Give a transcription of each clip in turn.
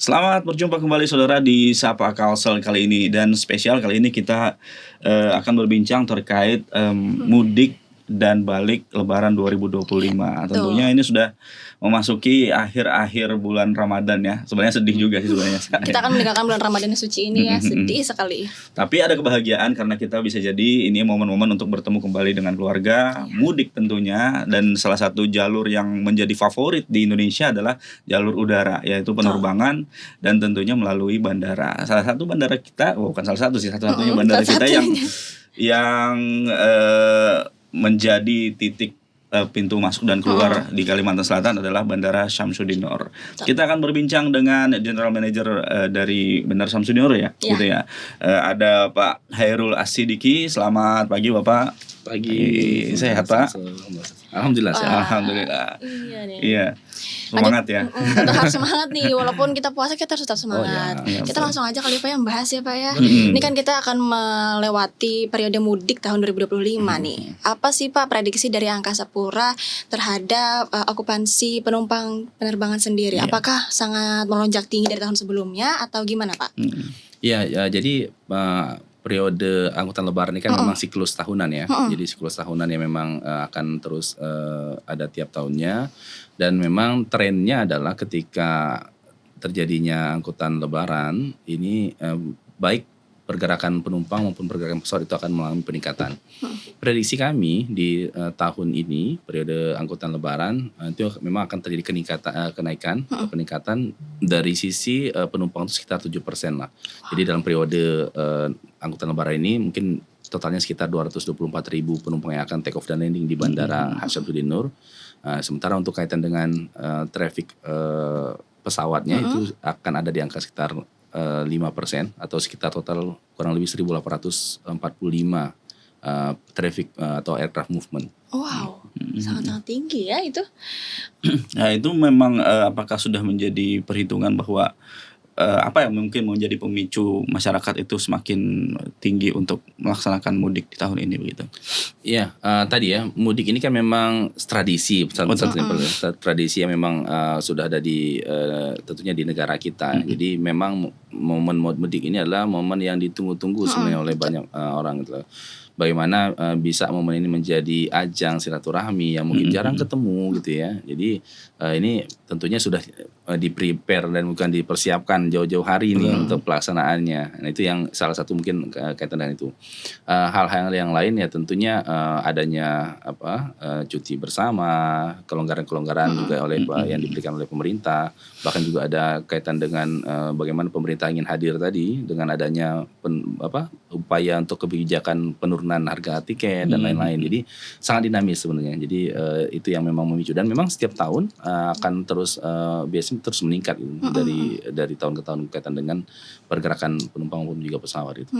Selamat berjumpa kembali saudara di Sapa Kalsel kali ini dan spesial kali ini kita akan berbincang terkait mudik dan balik Lebaran 2025. Tentunya Betul. ini sudah memasuki akhir-akhir bulan Ramadan ya. Sebenarnya sedih juga sih sebenarnya. Kita akan meninggalkan bulan Ramadan yang suci ini ya, sedih sekali. Tapi ada kebahagiaan karena kita bisa jadi ini momen-momen untuk bertemu kembali dengan keluarga, mudik tentunya, dan salah satu jalur yang menjadi favorit di Indonesia adalah jalur udara, yaitu penerbangan dan tentunya melalui bandara. Salah satu bandara kita, bukan salah satu sih, satu-satunya bandara kita yang menjadi titik pintu masuk dan keluar di Kalimantan Selatan adalah Bandara Syamsuddin Nur. Kita akan berbincang dengan General Manager dari Bandara Syamsuddin Nur ya, gitu ya. Ada Pak Hairul As-Sidiki. Selamat pagi Bapak. Pagi. Sehat Pak? Alhamdulillah sehat. Alhamdulillah. Iya nih. Iya. Semangat ya. Tetap harus semangat nih, walaupun kita puasa kita harus tetap semangat. Kita langsung aja kali Pak yang bahas ya Pak ya. Ini kan kita akan melewati periode mudik tahun 2025 nih. Apa sih Pak prediksi dari Angkasa Pura terhadap okupansi penumpang penerbangan sendiri? Apakah sangat melonjak tinggi dari tahun sebelumnya atau gimana Pak? Iya, jadi periode angkutan lebaran ini kan memang siklus tahunan ya. Jadi siklus tahunan yang memang akan terus ada tiap tahunnya. Dan memang trennya adalah ketika terjadinya angkutan lebaran ini baik pergerakan penumpang maupun pergerakan pesawat itu akan mengalami peningkatan. Prediksi kami di tahun ini periode angkutan lebaran itu memang akan terjadi peningkatan dari sisi penumpang itu sekitar 7% lah. Jadi dalam periode angkutan lebaran ini mungkin totalnya sekitar 224.000 penumpang yang akan take off dan landing di Bandara Syamsuddin Nur. Sementara untuk kaitan dengan traffic pesawatnya itu akan ada di angka sekitar 5% atau sekitar total kurang lebih 1.845 traffic atau aircraft movement. Wow, sangat-sangat tinggi ya itu. Nah itu memang apakah sudah menjadi perhitungan bahwa apa yang mungkin menjadi pemicu masyarakat itu semakin tinggi untuk melaksanakan mudik di tahun ini begitu? Iya, tadi ya mudik ini kan memang tradisi, tradisi yang memang sudah ada di tentunya di negara kita. Jadi memang momen mudik ini adalah momen yang ditunggu-tunggu sebenarnya oleh banyak orang gitu. Bagaimana bisa momen ini menjadi ajang silaturahmi yang mungkin jarang ketemu gitu ya. Jadi ini tentunya sudah di-prepare dan bukan dipersiapkan jauh-jauh hari ini untuk pelaksanaannya. Nah itu yang salah satu mungkin kaitan dengan itu. Hal-hal yang lain ya tentunya adanya cuti bersama, kelonggaran-kelonggaran juga oleh yang diberikan oleh pemerintah. Bahkan juga ada kaitan dengan bagaimana pemerintah ingin hadir tadi dengan adanya upaya untuk kebijakan penurunan harga tiket dan lain-lain. Jadi sangat dinamis sebenarnya. Jadi itu yang memang memicu dan memang setiap tahun akan terus biasanya terus meningkat gitu, dari tahun ke tahun kaitan dengan pergerakan penumpang maupun juga pesawat itu.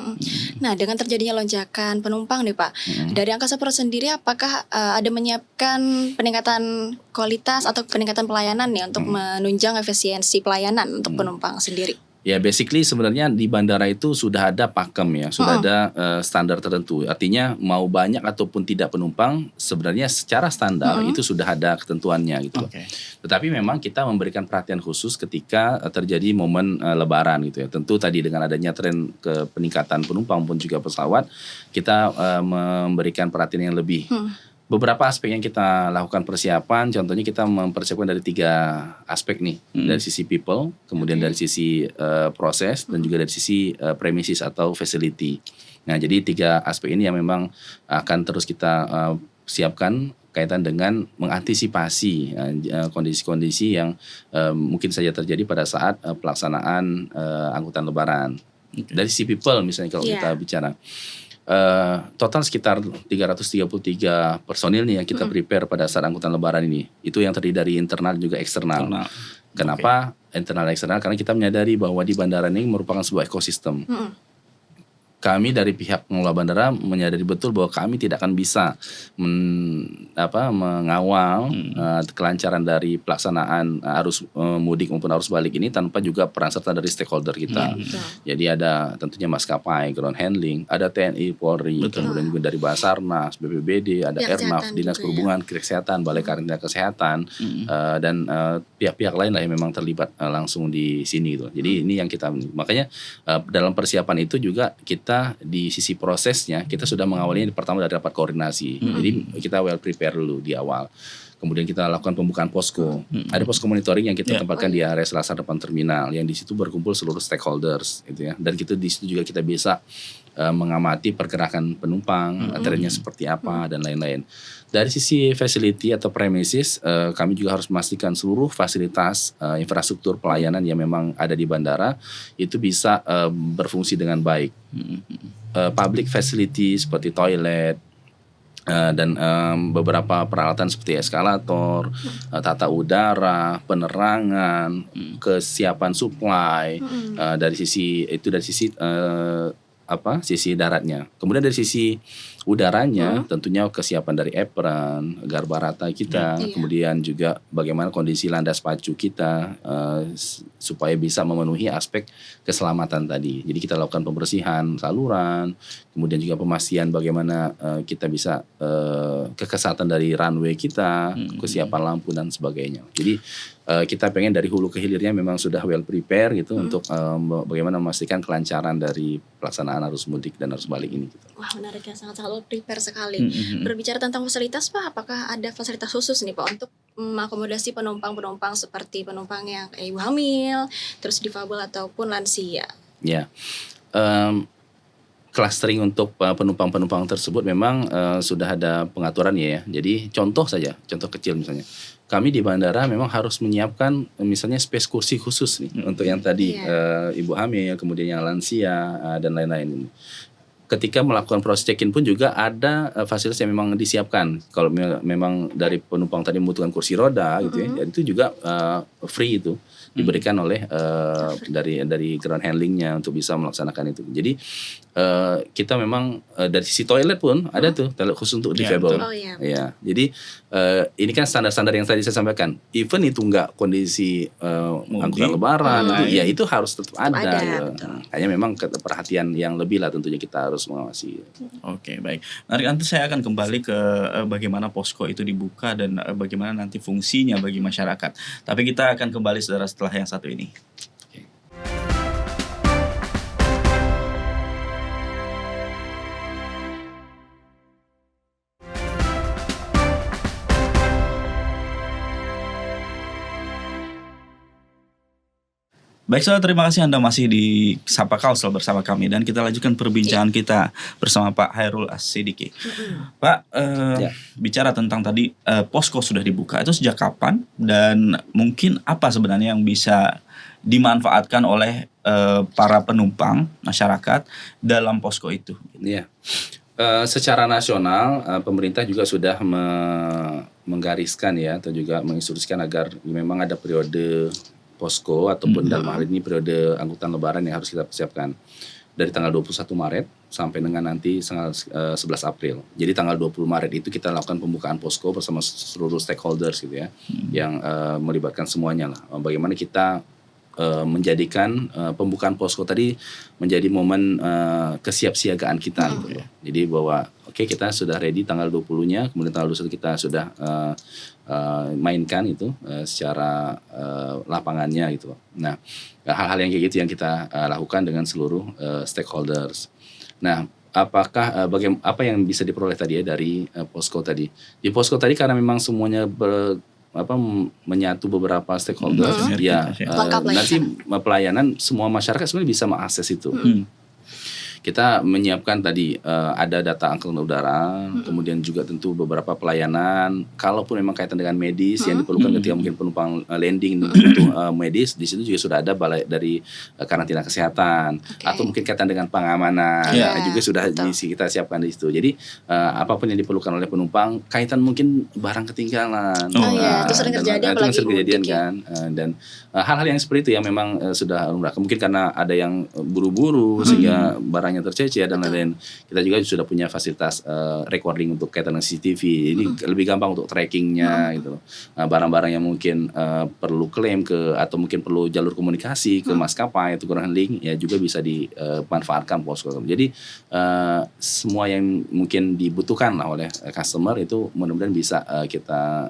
Nah, dengan terjadinya lonjakan penumpang nih Pak, dari Angkasa Pura sendiri apakah ada menyiapkan peningkatan kualitas atau peningkatan pelayanan nih untuk menunjang efisiensi pelayanan untuk penumpang sendiri? Ya basically sebenarnya di bandara itu sudah ada pakem ya, sudah ada standar tertentu. Artinya mau banyak ataupun tidak penumpang sebenarnya secara standar itu sudah ada ketentuannya gitu. Tetapi memang kita memberikan perhatian khusus ketika terjadi momen lebaran gitu ya. Tentu tadi dengan adanya tren ke peningkatan penumpang pun juga pesawat, kita memberikan perhatian yang lebih. Beberapa aspek yang kita lakukan persiapan, contohnya kita mempersiapkan dari 3 aspek nih, dari sisi people, kemudian dari sisi proses, dan juga dari sisi premises atau facility. Nah jadi 3 aspek ini yang memang akan terus kita siapkan kaitan dengan mengantisipasi kondisi-kondisi yang mungkin saja terjadi pada saat pelaksanaan angkutan lebaran. Dari sisi people misalnya kalau kita bicara. Total sekitar 333 personil nih yang kita prepare pada saat angkutan lebaran ini. Itu yang terdiri dari internal dan juga eksternal. Kenapa internal dan eksternal? Karena kita menyadari bahwa di bandara ini merupakan sebuah ekosistem. kami dari pihak pengelola bandara menyadari betul bahwa kami tidak akan bisa mengawal kelancaran dari pelaksanaan arus mudik maupun arus balik ini tanpa juga peran serta dari stakeholder kita. Jadi ada tentunya maskapai, ground handling, ada TNI, Polri, kemudian juga dari Basarnas, BPBD, ada Airnav, Dinas Perhubungan, Kesehatan, Balai Karantina Kesehatan, dan pihak-pihak lain lah yang memang terlibat langsung di sini gitu. Jadi ini yang kita makanya dalam persiapan itu juga kita di sisi prosesnya kita sudah mengawalinya pertama dari rapat koordinasi. Jadi kita well prepare dulu di awal. Kemudian kita lakukan pembukaan posko. Ada posko monitoring yang kita tempatkan di area selasar depan terminal, yang di situ berkumpul seluruh stakeholders, gitu ya. Dan kita di situ juga kita bisa mengamati pergerakan penumpang, trennya seperti apa dan lain-lain. Dari sisi facility atau premises, kami juga harus memastikan seluruh fasilitas infrastruktur pelayanan yang memang ada di bandara itu bisa berfungsi dengan baik. Public facility seperti toilet, dan beberapa peralatan seperti eskalator, tata udara, penerangan, kesiapan supply, dari sisi sisi daratnya. Kemudian dari sisi udaranya tentunya kesiapan dari apron, garbarata kita, kemudian juga bagaimana kondisi landas pacu kita supaya bisa memenuhi aspek keselamatan tadi. Jadi kita lakukan pembersihan saluran, kemudian juga pemastian bagaimana kita bisa kekesehatan dari runway kita, kesiapan lampu dan sebagainya. Jadi kita pengen dari hulu ke hilirnya memang sudah well prepare gitu untuk bagaimana memastikan kelancaran dari pelaksanaan arus mudik dan arus balik ini gitu. Wah, menarik ya, sangat-sangat prepare sekali. Berbicara tentang fasilitas Pak, apakah ada fasilitas khusus nih Pak untuk mengakomodasi penumpang-penumpang seperti penumpang yang ibu hamil, terus difabel ataupun lansia? Ya. Clustering untuk penumpang-penumpang tersebut memang sudah ada pengaturannya ya. Jadi contoh kecil misalnya. Kami di bandara memang harus menyiapkan misalnya space kursi khusus nih untuk yang tadi ibu hamil, kemudian yang lansia dan lain-lain. Ketika melakukan proses check-in pun juga ada fasilitas yang memang disiapkan. Kalau memang dari penumpang tadi membutuhkan kursi roda gitu ya, itu juga free itu diberikan oleh dari ground handlingnya untuk bisa melaksanakan itu. Jadi kita memang dari sisi toilet pun ada tuh toilet khusus untuk difabel. Ya, jadi ini kan standar-standar yang tadi saya sampaikan. Even itu enggak kondisi angkutan lebaran itu harus tetap ada. Hanya memang perhatian yang lebih lah tentunya kita harus mengawasi. Oke, baik. Nanti saya akan kembali ke bagaimana posko itu dibuka dan bagaimana nanti fungsinya bagi masyarakat. Tapi kita akan kembali saudara setelah yang satu ini. Baik saudara, terima kasih Anda masih di Sapa Kalsel bersama kami dan kita lanjutkan perbincangan kita bersama Pak Hairul As-Sidiki. Pak, bicara tentang tadi posko sudah dibuka, itu sejak kapan dan mungkin apa sebenarnya yang bisa dimanfaatkan oleh para penumpang masyarakat dalam posko itu? Ya, secara nasional pemerintah juga sudah menggariskan ya atau juga menginstruksikan agar memang ada periode posko ataupun dalam hal ini periode angkutan lebaran yang harus kita persiapkan dari tanggal 21 Maret sampai dengan nanti tanggal 11 April. Jadi tanggal 20 Maret itu kita lakukan pembukaan posko bersama seluruh stakeholders gitu ya, yang melibatkan semuanya lah. Bagaimana kita menjadikan pembukaan posko tadi menjadi momen kesiapsiagaan kita gitu ya. Jadi bahwa kita sudah ready tanggal 20-nya, kemudian tanggal 21 kita sudah mainkan itu secara lapangannya gitu. Nah, hal-hal yang kayak gitu yang kita lakukan dengan seluruh stakeholders. Nah, apakah apa yang bisa diperoleh tadi ya dari posko tadi? Di posko tadi karena memang semuanya menyatu beberapa stakeholders nanti pelayanan semua masyarakat sebenarnya bisa mengakses itu. Kita menyiapkan tadi ada data angkutan udara, kemudian juga tentu beberapa pelayanan. Kalaupun memang kaitan dengan medis yang diperlukan ketika mungkin penumpang landing untuk medis, di situ juga sudah ada balai dari karantina kesehatan, atau mungkin kaitan dengan pengamanan juga sudah kita siapkan di situ. Jadi apapun yang diperlukan oleh penumpang, kaitan mungkin barang ketinggalan, itu sering terjadi apalagi kejadian kan, dan hal-hal yang seperti itu yang memang sudah lumrah. Mungkin karena ada yang buru-buru sehingga barang penerbangannya tercecer dan lain-lain. Kita juga sudah punya fasilitas recording untuk kaitan dengan CCTV. Jadi lebih gampang untuk trackingnya gitu. Nah, barang-barang yang mungkin perlu klaim atau mungkin perlu jalur komunikasi ke maskapai atau ground handling ya juga bisa dimanfaatkan posko. Jadi semua yang mungkin dibutuhkan lah oleh customer itu mudah-mudahan bisa kita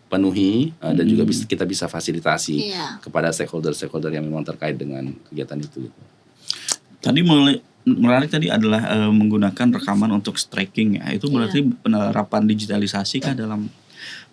penuhi dan juga kita bisa fasilitasi kepada stakeholder yang memang terkait dengan kegiatan itu. Tadi menarik tadi adalah menggunakan rekaman untuk tracking ya. Itu berarti penerapan digitalisasi kah dalam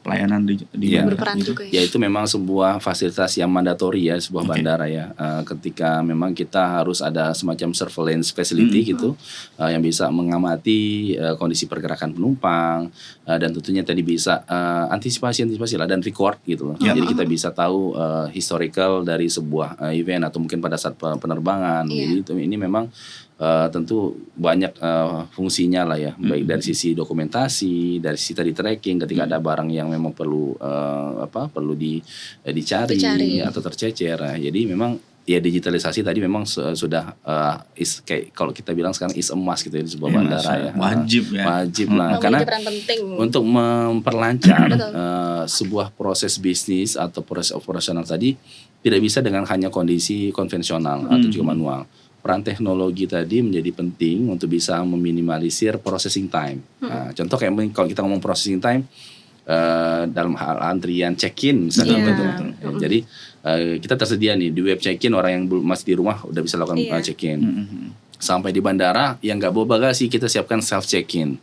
pelayanan di berperan juga ya. Itu memang sebuah fasilitas yang mandatori ya sebuah bandara ya. Ketika memang kita harus ada semacam surveillance facility gitu yang bisa mengamati kondisi pergerakan penumpang dan tentunya tadi bisa antisipasi lah dan record gitu loh. Jadi kita bisa tahu historical dari sebuah event atau mungkin pada saat penerbangan. Jadi ini memang tentu banyak fungsinya lah ya, baik dari sisi dokumentasi, dari sisi tadi tracking ketika ada barang yang memang perlu dicari atau tercecer. Jadi memang ya digitalisasi tadi memang sudah kayak kalau kita bilang sekarang is a must gitu ya di sebuah bandara ya. Wajib lah karena untuk memperlancar sebuah proses bisnis atau proses operasional tadi tidak bisa dengan hanya kondisi konvensional atau juga manual. Peran teknologi tadi menjadi penting untuk bisa meminimalisir processing time. Nah, contoh kayak kalau kita ngomong processing time dalam hal antrian check-in misalnya jadi kita tersedia nih di web check-in, orang yang masih di rumah udah bisa lakukan check-in. Sampai di bandara yang nggak bawa bagasi kita siapkan self check-in.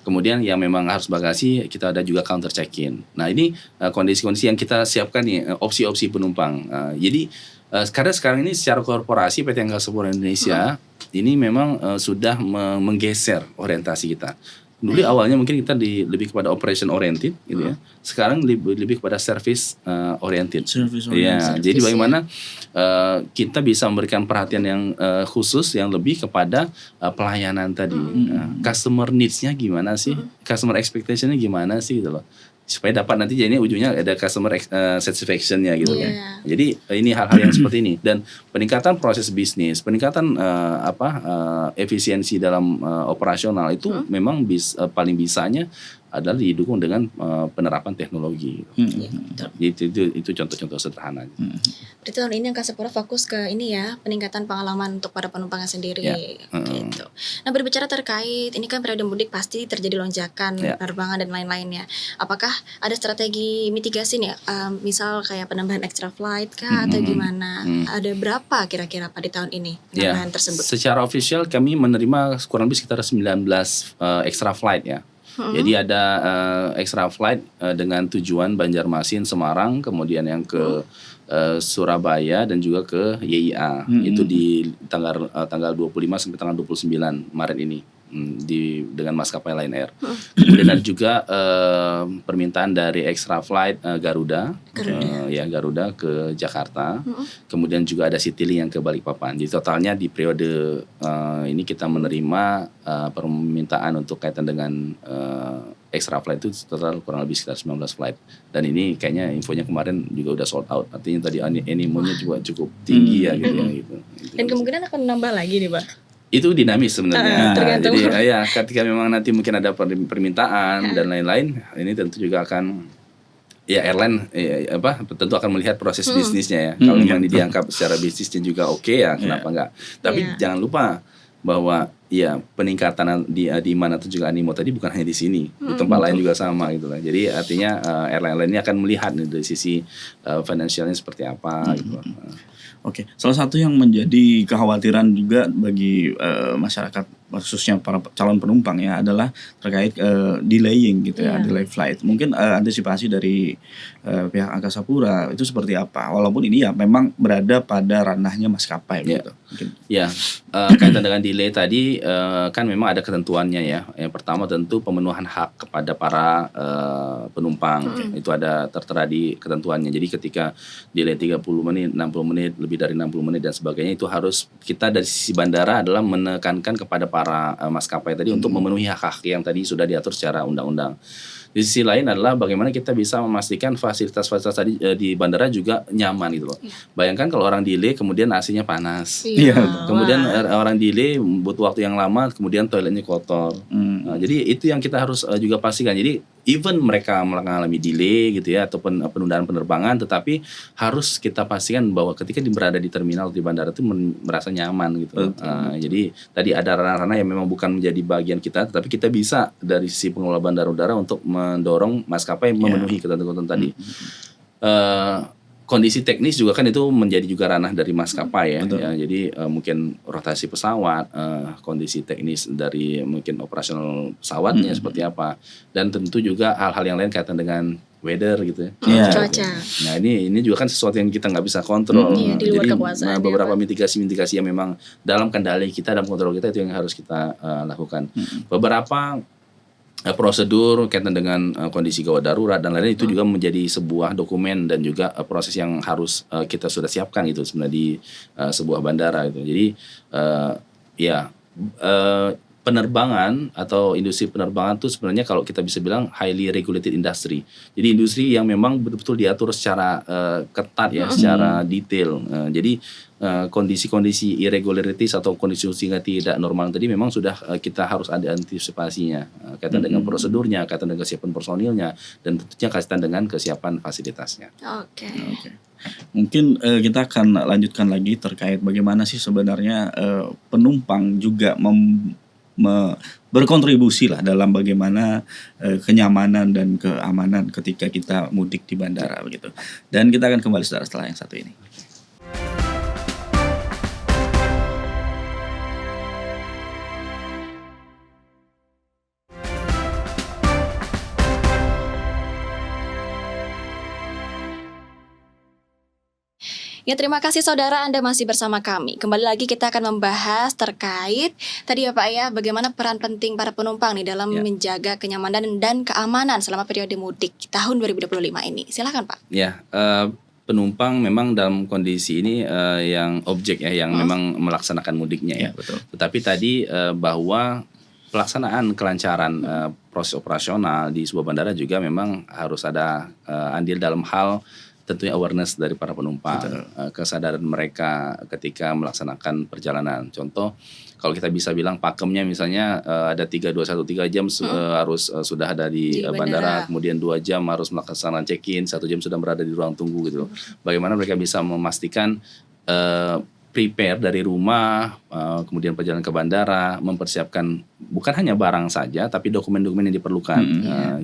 Kemudian yang memang harus bagasi kita ada juga counter check-in. Nah ini kondisi-kondisi yang kita siapkan nih, opsi-opsi penumpang. Jadi karena sekarang ini secara korporasi PT Angkasa Pura Indonesia ini memang sudah menggeser orientasi kita. Dulu awalnya mungkin kita lebih kepada operation oriented gitu ya. Sekarang lebih kepada service oriented. Ya, jadi bagaimana kita bisa memberikan perhatian yang khusus yang lebih kepada pelayanan tadi. Customer needs-nya gimana sih? Customer expectation-nya gimana sih gitu loh. Supaya dapat nanti jadinya ujungnya ada customer satisfaction-nya gitu kan. Jadi ini hal-hal yang seperti ini dan peningkatan proses bisnis, peningkatan efisiensi dalam operasional itu memang paling bisanya adalah didukung dengan penerapan teknologi. Itu contoh-contoh sederhana. Berarti tahun ini Angkasa Pura fokus ke ini ya, peningkatan pengalaman untuk para penumpangnya sendiri. Gitu. Nah berbicara terkait ini kan periode mudik pasti terjadi lonjakan penerbangan dan lain-lainnya. Apakah ada strategi mitigasi nih? Misal kayak penambahan extra flight kah atau gimana? Ada berapa kira-kira Pak di tahun ini penambahan tersebut? Secara official kami menerima kurang lebih sekitar 19 extra flight ya. Jadi ada extra flight dengan tujuan Banjarmasin, Semarang, kemudian yang ke Surabaya dan juga ke YIA. Itu di tanggal 25 sampai tanggal 29 Maret ini dengan maskapai Lion Air. Kemudian ada juga permintaan dari extra flight Garuda ke Jakarta. Kemudian juga ada Citylink yang ke Balikpapan. Jadi totalnya di periode ini kita menerima permintaan untuk kaitan dengan extra flight itu total kurang lebih sekitar 19 flight. Dan ini kayaknya infonya kemarin juga udah sold out. Artinya tadi animonya juga cukup tinggi ya gitu ya gitu. Dan kemungkinan akan nambah lagi nih Pak. Itu dinamis sebenarnya. Tergantung. Jadi ketika memang nanti mungkin ada permintaan dan lain-lain, ini tentu juga akan airline tentu akan melihat proses bisnisnya ya. Kalau memang dianggap secara bisnisnya juga oke ya, kenapa enggak? Tapi jangan lupa bahwa peningkatan di mana tuh juga animo tadi bukan hanya di sini, di tempat lain juga sama gitu lah. Jadi artinya airline ini akan melihat nih dari sisi finansialnya seperti apa gitu. Oke, salah satu yang menjadi kekhawatiran juga bagi masyarakat khususnya para calon penumpang ya adalah terkait delaying gitu ya, delay flight. Mungkin antisipasi dari pihak Angkasa Pura itu seperti apa? Walaupun ini ya memang berada pada ranahnya maskapai gitu. Mungkin. Kaitan dengan delay tadi kan memang ada ketentuannya ya. Yang pertama tentu pemenuhan hak kepada para penumpang. Itu ada tertera di ketentuannya. Jadi ketika delay 30 menit, 60 menit, lebih dari 60 menit dan sebagainya itu harus kita dari sisi bandara adalah menekankan kepada para maskapai tadi untuk memenuhi hak-hak yang tadi sudah diatur secara undang-undang. Di sisi lain adalah bagaimana kita bisa memastikan fasilitas-fasilitas tadi di bandara juga nyaman gitu loh. Bayangkan kalau orang delay kemudian AC-nya panas. Iya. Kemudian Wah. orang delay butuh waktu yang lama, kemudian toiletnya kotor. Nah, jadi itu yang kita harus juga pastikan. Jadi even mereka mengalami delay gitu ya ataupun penundaan penerbangan, tetapi harus kita pastikan bahwa ketika berada di terminal di bandara itu merasa nyaman gitu. Jadi tadi ada ranah-ranah yang memang bukan menjadi bagian kita, tetapi kita bisa dari sisi pengelola bandara udara untuk mendorong maskapai memenuhi ketentuan tadi. Kondisi teknis juga kan itu menjadi juga ranah dari maskapai ya. Jadi mungkin rotasi pesawat, kondisi teknis dari mungkin operasional pesawatnya seperti apa, dan tentu juga hal-hal yang lain kaitan dengan weather gitu ya. Cuaca. Nah ini juga kan sesuatu yang kita nggak bisa kontrol. Di luar Jadi kekuasaan beberapa mitigasi-mitigasi yang memang dalam kendali kita, dalam kontrol kita itu yang harus kita lakukan. Beberapa prosedur kaitan dengan kondisi gawat darurat dan lain-lain itu juga menjadi sebuah dokumen dan juga proses yang harus kita sudah siapkan itu sebenarnya di sebuah bandara itu. Jadi penerbangan atau industri penerbangan itu sebenarnya kalau kita bisa bilang highly regulated industry. Jadi industri yang memang betul-betul diatur secara ketat ya, secara detail. Jadi kondisi-kondisi irregularities atau kondisi yang tidak normal tadi memang sudah kita harus ada antisipasinya kaitan dengan prosedurnya, kaitan dengan kesiapan personilnya, dan tentunya kaitan dengan kesiapan fasilitasnya. Oke. Mungkin kita akan lanjutkan lagi terkait bagaimana sih sebenarnya penumpang juga berkontribusi lah dalam bagaimana kenyamanan dan keamanan ketika kita mudik di bandara begitu. Dan kita akan kembali setelah yang satu ini. Ya, terima kasih saudara, Anda masih bersama kami. Kembali lagi kita akan membahas terkait tadi ya Pak ya, bagaimana peran penting para penumpang nih dalam menjaga kenyamanan dan keamanan selama periode mudik tahun 2025 ini. Silakan Pak. Ya, penumpang memang dalam kondisi ini yang objek ya, yang memang melaksanakan mudiknya ya. Betul. Tetapi tadi bahwa pelaksanaan kelancaran proses operasional di sebuah bandara juga memang harus ada andil dalam hal tentunya awareness dari para penumpang, kesadaran mereka ketika melaksanakan perjalanan. Contoh, kalau kita bisa bilang pakemnya misalnya ada 3 jam harus sudah ada di bandara, kemudian 2 jam harus melaksanakan check-in, 1 jam sudah berada di ruang tunggu gitu. Bagaimana mereka bisa memastikan prepare dari rumah, kemudian perjalanan ke bandara, mempersiapkan bukan hanya barang saja, tapi dokumen-dokumen yang diperlukan,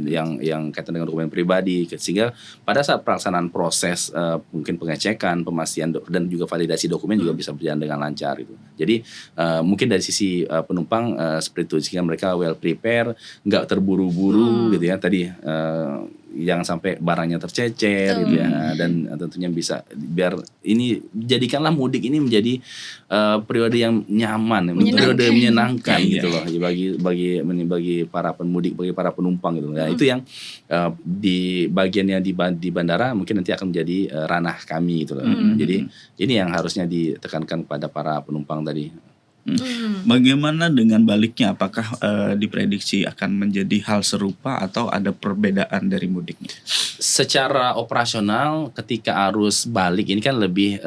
yang kaitan dengan dokumen pribadi, sehingga pada saat pelaksanaan proses mungkin pengecekan, pemastian dan juga validasi dokumen juga bisa berjalan dengan lancar itu. Jadi mungkin dari sisi penumpang seperti itu, sehingga mereka well prepare, nggak terburu-buru gitu ya tadi. Jangan sampai barangnya tercecer gitu ya, dan tentunya bisa biar ini jadikanlah mudik ini menjadi periode yang nyaman, periode menyenangkan gitu loh bagi para pemudik, bagi para penumpang gitu. Nah, itu yang di bagiannya di bandara mungkin nanti akan menjadi ranah kami gitu loh. Jadi ini yang harusnya ditekankan kepada para penumpang tadi. Bagaimana dengan baliknya? Apakah diprediksi akan menjadi hal serupa atau ada perbedaan dari mudiknya? Secara operasional ketika arus balik ini kan lebih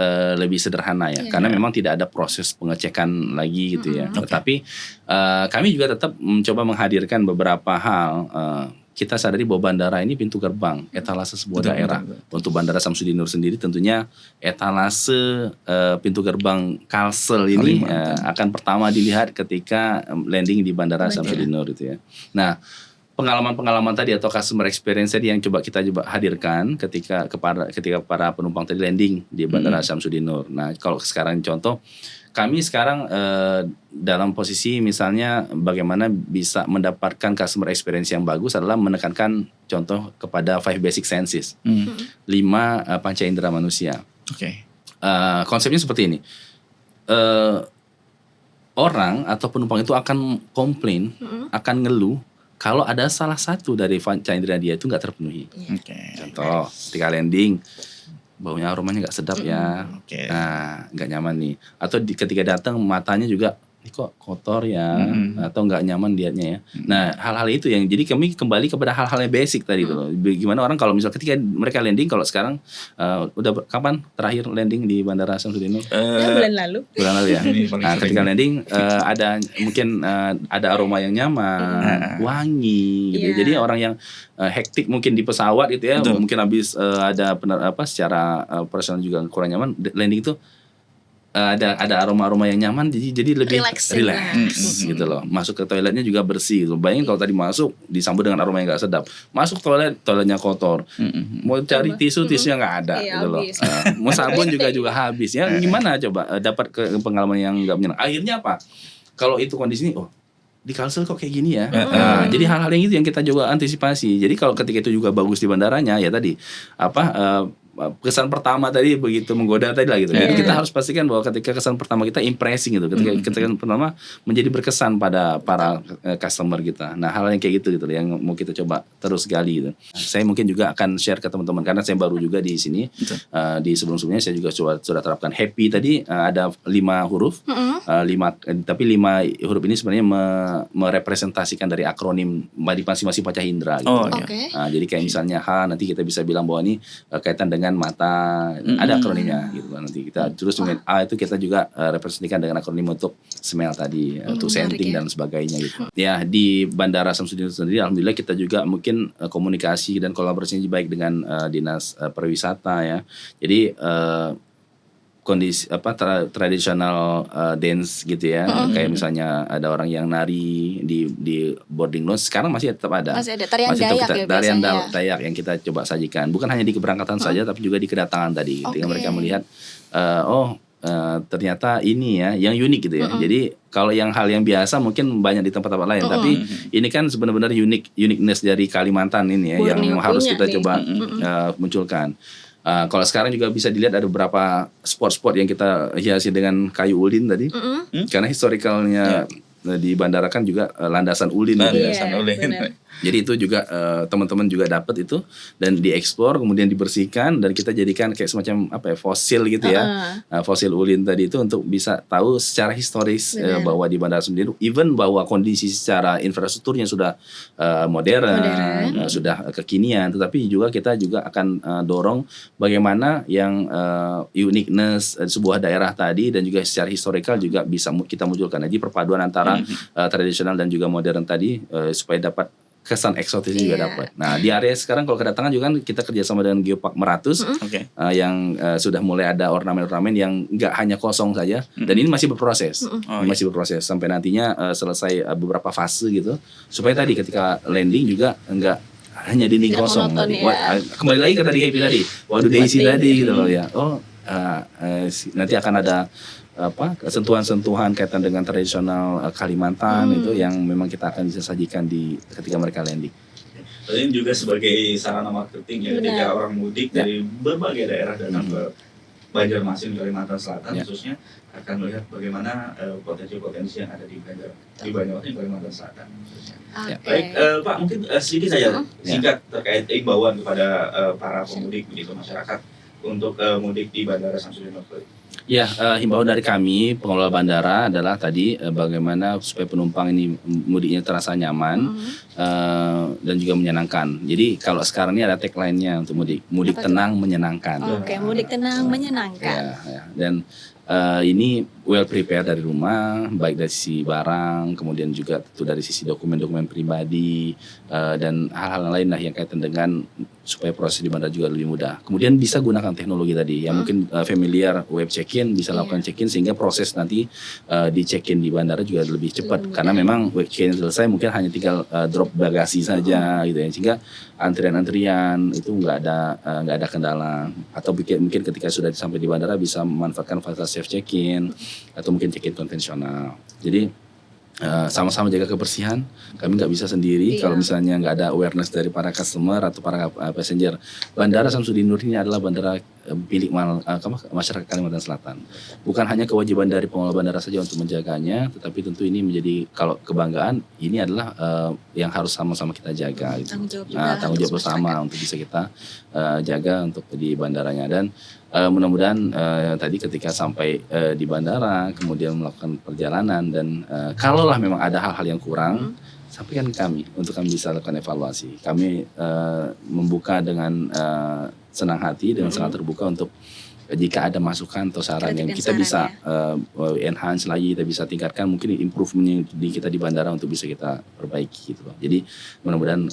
sederhana ya, karena memang tidak ada proses pengecekan lagi gitu ya. Tetapi kami juga tetap mencoba menghadirkan beberapa hal. Kita sadari bahwa bandara ini pintu gerbang etalase sebuah daerah. Untuk Bandara Samsudin Nur sendiri tentunya etalase pintu gerbang Kalsel ini akan pertama dilihat ketika landing di Bandara Samsudin Nur itu ya. Nah, pengalaman-pengalaman tadi atau customer experience tadi yang kita hadirkan ketika para penumpang tadi landing di Bandara Samsudin Nur. Nah, kalau sekarang contoh kami sekarang dalam posisi misalnya bagaimana bisa mendapatkan customer experience yang bagus adalah menekankan contoh kepada 5 basic senses, 5 panca indera manusia. Konsepnya seperti ini, orang atau penumpang itu akan komplain, akan ngeluh kalau ada salah satu dari panca indera dia itu nggak terpenuhi. Contoh, ketika landing baunya aromanya nggak sedap ya, nah nggak nyaman nih. Atau ketika datang matanya juga kok kotor ya, atau nggak nyaman liatnya ya. Nah, hal-hal itu yang jadi kami kembali kepada hal-hal yang basic tadi itu loh. Gimana orang kalau misal ketika mereka landing, kalau sekarang kapan terakhir landing di Bandara Samsudin Nur? Bulan lalu. Bulan lalu ya. Ini paling Nah, sering. ketika landing ada mungkin ada aroma yang nyaman, wangi gitu. Iya. Jadi orang yang hektik mungkin di pesawat gitu ya, Betul. mungkin habis ada secara personal juga kurang nyaman, landing itu ada aroma-aroma yang nyaman, jadi lebih Relaxing. relax gitu loh. Masuk ke toiletnya juga bersih gitu. Bayangin kalau tadi masuk disambut dengan aroma yang gak sedap. Masuk toiletnya kotor. Mau cari tisunya nggak ada Iya, gitu loh. habis. Mau sabun juga habis ya. Gimana coba dapat pengalaman yang nggak menyenangkan. Akhirnya apa? Kalau itu kondisi di Kalsel kok kayak gini ya. Nah, jadi hal-hal yang itu yang kita coba antisipasi. Jadi kalau ketika itu juga bagus di bandaranya ya tadi kesan pertama tadi begitu menggoda tadi lah gitu. Jadi kita harus pastikan bahwa ketika kesan pertama kita impressing gitu. Ketika kesan pertama menjadi berkesan pada para customer kita. Nah, hal yang kayak gitu yang mau kita coba terus gali gitu. Saya mungkin juga akan share ke teman-teman karena saya baru juga di sini. Di sebelum-sebelumnya saya juga sudah terapkan happy tadi ada 5 huruf. Tapi 5 huruf ini sebenarnya merepresentasikan dari akronim masing-masing panca indera gitu. Oh, iya. Oke. Nah, jadi kayak misalnya H, nanti kita bisa bilang bahwa ini kaitan dengan mata, ada akronimnya gitu kan. Nanti kita terus dengan A itu kita juga representasikan dengan akronim untuk smell tadi, untuk menarik scenting ya. dan sebagainya gitu. Ya, di Bandara Samsudin sendiri alhamdulillah kita juga mungkin komunikasi dan kolaborasinya baik dengan dinas pariwisata ya. Jadi kondisi tradisional dance gitu ya, kayak misalnya ada orang yang nari di boarding lounge, sekarang masih tetap ada. Masih ada tarian Masih tetap Dayak kita- ya tarian biasanya. Dayak yang kita coba sajikan, bukan hanya di keberangkatan saja tapi juga di kedatangan tadi. Ketika Oke. mereka melihat ternyata ini ya yang unik gitu ya. Jadi kalau hal yang biasa mungkin banyak di tempat-tempat lain, tapi ini kan sebenarnya uniqueness dari Kalimantan ini ya yang Borneo harus punya kita nih. coba munculkan. Kalau sekarang juga bisa dilihat ada beberapa spot-spot yang kita hiasi dengan kayu ulin tadi, karena historicalnya di bandara kan juga landasan ulin gitu ya. Landasan ulin. benar. Jadi itu juga teman-teman juga dapat itu dan dieksplor kemudian dibersihkan dan kita jadikan kayak semacam fosil gitu ya. Fosil ulin tadi itu untuk bisa tahu secara historis bahwa di bandara sendiri even bahwa kondisi secara infrastrukturnya sudah modern. Sudah kekinian, tetapi juga kita juga akan dorong bagaimana yang uniqueness sebuah daerah tadi dan juga secara historikal juga bisa kita munculkan. Jadi perpaduan antara tradisional dan juga modern tadi supaya dapat kesan eksotisnya juga dapat. Nah, di area sekarang kalau kedatangan juga kan kita kerjasama dengan Geopark Meratus Oke. yang sudah mulai ada ornamen-ornamen yang nggak hanya kosong saja dan ini masih berproses. Oh, Masih berproses sampai nantinya selesai beberapa fase gitu supaya tadi ketika landing juga nggak hanya dinding Tidak kosong monoton tadi. ya. Kembali lagi ke tadi happy tadi. Waduh Daisy tadi gitu loh ya. Nanti akan ada sentuhan-sentuhan kaitan dengan tradisional Kalimantan itu yang memang kita akan bisa sajikan ketika mereka landing. Ini juga sebagai sarana marketing ya, ketika orang mudik dari berbagai daerah datang ke Banjarmasin, Kalimantan Selatan khususnya akan melihat bagaimana potensi-potensi yang ada di Banjarmasin, Kalimantan Selatan khususnya. Oke. Baik, Pak, mungkin sedikit saja singkat terkait imbauan kepada para pemudik begitu masyarakat untuk mudik di Bandara Samsudin Nur. Ya, himbauan dari kami pengelola bandara adalah tadi bagaimana supaya penumpang ini mudiknya terasa nyaman dan juga menyenangkan. Jadi kalau sekarang ini ada tagline-nya untuk mudik tenang menyenangkan. Oke, mudik tenang menyenangkan. Ya. Dan ini well prepared dari rumah, baik dari sisi barang, kemudian juga tentu dari sisi dokumen-dokumen pribadi dan hal-hal lain lah yang kaitan dengan supaya proses di bandara juga lebih mudah. Kemudian bisa gunakan teknologi tadi yang mungkin familiar web check-in, bisa lakukan check-in sehingga proses nanti di check-in di bandara juga lebih cepat karena memang web check-in selesai mungkin hanya tinggal drop bagasi saja gitu ya, sehingga antrian-antrian itu nggak ada kendala atau mungkin ketika sudah sampai di bandara bisa memanfaatkan fasilitas self check-in atau mungkin check-in konvensional. Jadi sama-sama jaga kebersihan. Kami nggak bisa sendiri kalau misalnya nggak ada awareness dari para customer atau para passenger. Bandara Samsudin Nur ini adalah bandara milik masyarakat Kalimantan Selatan. Bukan hanya kewajiban dari pengelola bandara saja untuk menjaganya, tetapi tentu ini menjadi kalau kebanggaan ini adalah yang harus sama-sama kita jaga. Gitu. Tanggung jawab bersama untuk bisa kita jaga untuk di bandaranya. Dan mudah-mudahan tadi ketika sampai di bandara kemudian melakukan perjalanan dan kalaulah memang ada hal-hal yang kurang, sampaikan ke kami untuk kami bisa lakukan evaluasi. Kami membuka dengan senang hati, dengan sangat terbuka untuk jika ada masukan atau saran yang kita bisa enhance lagi, kita bisa tingkatkan mungkin improvementnya di kita di bandara untuk bisa kita perbaiki gitu loh. Jadi mudah-mudahan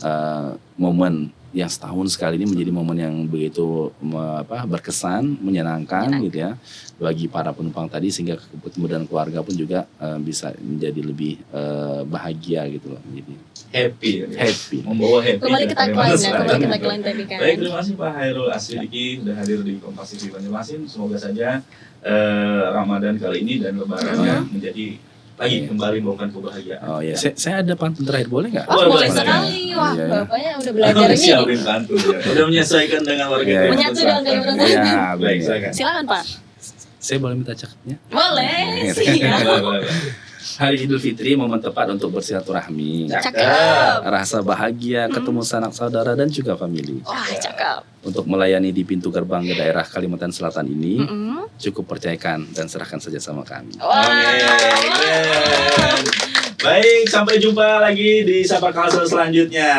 momen yang setahun sekali ini menjadi momen yang begitu berkesan, menyenangkan gitu ya bagi para penumpang tadi, sehingga kemudian keluarga pun juga bisa menjadi lebih bahagia gitu loh, menjadi happy, membawa happy. Kembali ke tagline tadi kan. Baik, terima kasih Pak Hairul Asyidiki sudah hadir di Kompas TV Banjarmasin. Semoga saja Ramadan kali ini dan Lebarannya menjadi lagi kembali membawakan kebahagiaan. Oh ya, saya ada pantun terakhir, boleh nggak? Boleh sekali. Wah, bapaknya udah belajar ini. Siapin pantun ya. Udah menyesuaikan dengan warga. Menyatu dengan Kalimantan. Ya, baik, silakan. Silakan Pak. Saya boleh minta cakapnya? Boleh. Siap. Hari Idul Fitri momen tepat untuk bersilaturahmi. Cakep. Rasa bahagia ketemu sanak saudara dan juga famili. Wah, cakep. Untuk melayani di pintu gerbang ke daerah Kalimantan Selatan ini, cukup percayakan dan serahkan saja sama kami. Baik, sampai jumpa lagi di Sapa Kalsel selanjutnya.